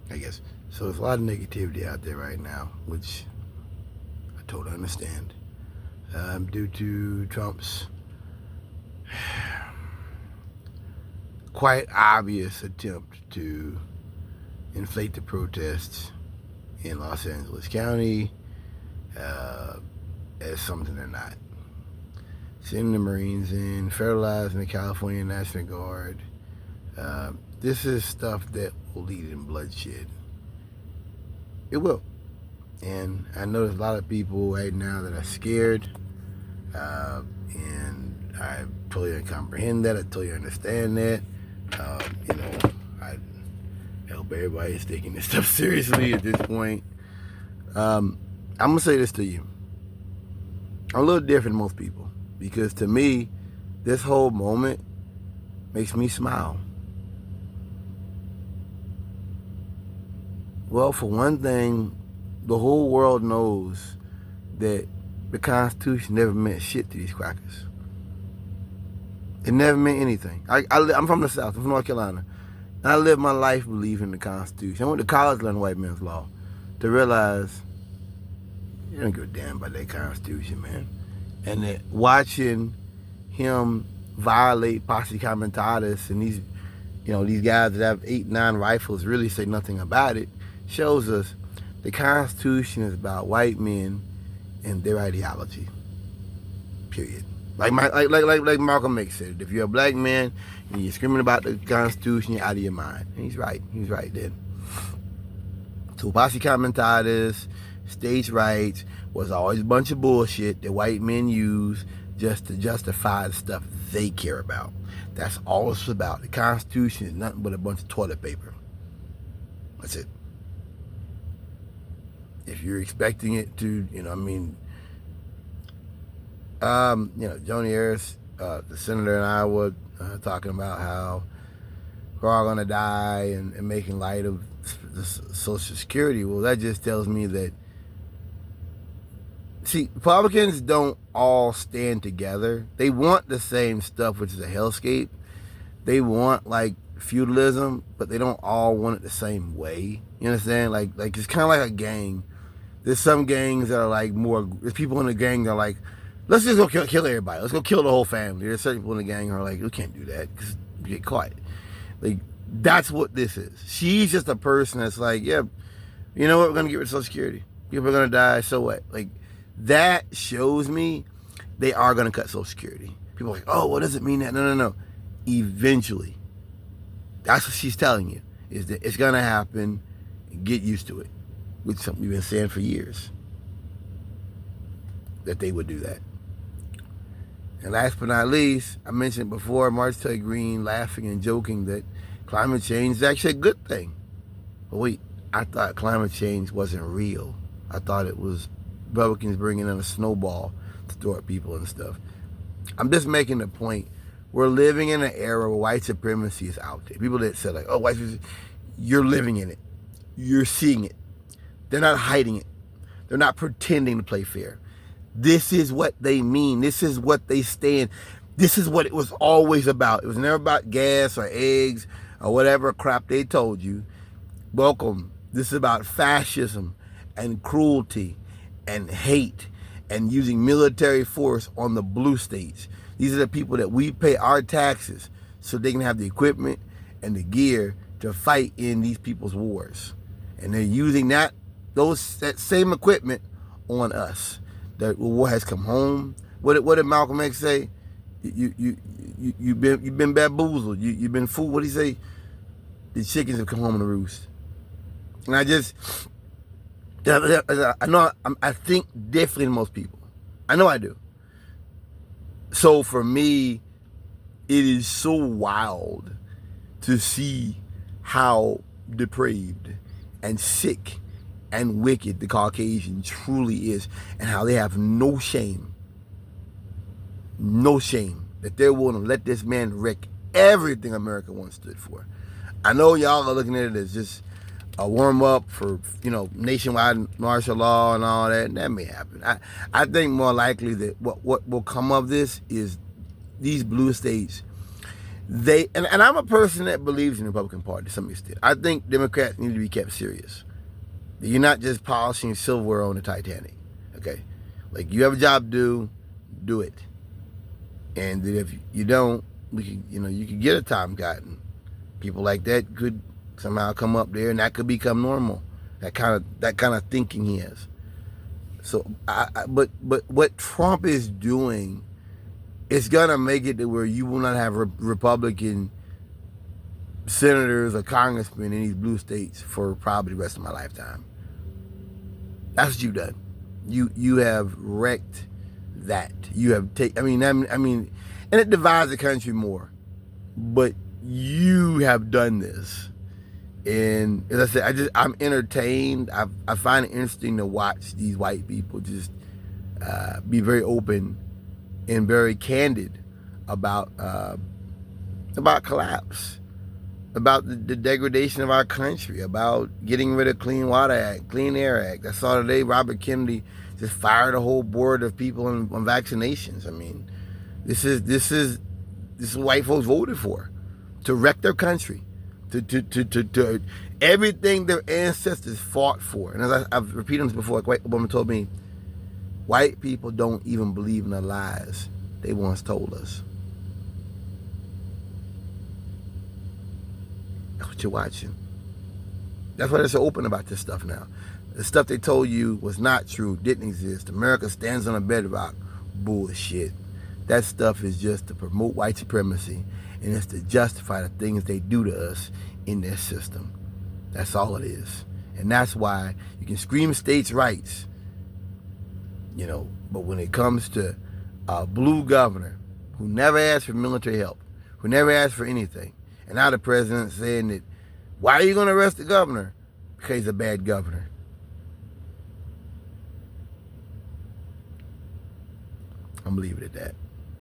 I guess. So there's a lot of negativity out there right now, which I totally understand. Due to Trump's quite obvious attempt to inflate the protests in Los Angeles County as something they're not. Sending the Marines in, federalizing the California National Guard. This is stuff that will lead in bloodshed. It will. And I know there's a lot of people right now that are scared. And I totally comprehend that. I totally understand that. I hope everybody's taking this stuff seriously at this point. I'm going to say this to you. I'm a little different than most people. Because to me, this whole moment makes me smile. Well, for one thing, the whole world knows that the Constitution never meant shit to these crackers. It never meant anything. I'm from the South. I'm from North Carolina. And I lived my life believing the Constitution. I went to college learning white man's law to realize you don't give a damn about that Constitution, man. And that watching him violate posse comitatus and these guys that have 8, 9 rifles really say nothing about it shows us the Constitution is about white men and their ideology. Period. Like Malcolm X said, if you're a black man and you're screaming about the Constitution, you're out of your mind. And he's right. He was right then. So posse comitatus, states' rights was always a bunch of bullshit that white men use just to justify the stuff they care about. That's all it's about. The Constitution is nothing but a bunch of toilet paper. That's it. If you're expecting it to, Joni Harris, the senator in Iowa, talking about how we're all going to die and making light of the Social Security. Well, that just tells me that, see, Republicans don't all stand together. They want the same stuff, which is a hellscape. They want, like, feudalism, but they don't all want it the same way. You understand? Like it's kind of like a gang. There's some gangs that are like there's people in the gang that are like, let's just go kill everybody. Let's go kill the whole family. There's certain people in the gang who are like, we can't do that because you get caught. Like, that's what this is. She's just a person that's like, yeah, you know what? We're going to get rid of Social Security. People are going to die. So what? Like, that shows me they are going to cut Social Security. People are like, oh, what does it mean that? No. Eventually. That's what she's telling you, is that it's going to happen. Get used to it. Which something we've been saying for years. That they would do that. And last but not least, I mentioned before, Marjorie Taylor Greene laughing and joking that climate change is actually a good thing. But wait, I thought climate change wasn't real. I thought it was Republicans bringing in a snowball to throw at people and stuff. I'm just making the point. We're living in an era where white supremacy is out there. People that say like, oh, white supremacy, you're living in it. You're seeing it. They're not hiding it. They're not pretending to play fair. This is what they mean. This is what they stand. This is what it was always about. It was never about gas or eggs or whatever crap they told you. Welcome. This is about fascism and cruelty and hate and using military force on the blue states. These are the people that we pay our taxes so they can have the equipment and the gear to fight in these people's wars. And they're using that same equipment on us. The war has come home. What did Malcolm X say? You've been bamboozled. You've been fooled. What did he say? The chickens have come home to roost. And I think differently than most people. I know I do. So for me, it is so wild to see how depraved and sick and wicked the Caucasian truly is, and how they have no shame that they're willing to let this man wreck everything America once stood for. I know y'all are looking at it as just a warm-up for, nationwide martial law and all that, and that may happen. I think more likely that what will come of this is these blue states, and I'm a person that believes in the Republican Party to some extent. I think Democrats need to be kept serious. You're not just polishing silverware on the Titanic, okay? Like, you have a job to do it. And if you don't, you could get a time cotton. People like that could somehow come up there, and that could become normal. That kind of thinking he has. So, but what Trump is doing is gonna make it to where you will not have Republican senators or congressmen in these blue states for probably the rest of my lifetime. That's what you've done. You have wrecked that. You have and it divides the country more. But you have done this. And as I said, I'm entertained. I find it interesting to watch these white people just be very open and very candid about collapse, about the degradation of our country, about getting rid of Clean Water Act, Clean Air Act. I saw today Robert Kennedy just fired a whole board of people on vaccinations. I mean, this is white folks voted for, to wreck their country, to everything their ancestors fought for. And as I've repeated this before, like a woman told me, white people don't even believe in the lies they once told us. That's what you're watching. That's why they're so open about this stuff now. The stuff they told you was not true, didn't exist. America stands on a bedrock. Bullshit. That stuff is just to promote white supremacy, and it's to justify the things they do to us in their system. That's all it is. And that's why you can scream states' rights, but when it comes to a blue governor who never asked for military help, who never asked for anything, and now the president's saying that, why are you going to arrest the governor? Because he's a bad governor. I'm leaving it at that.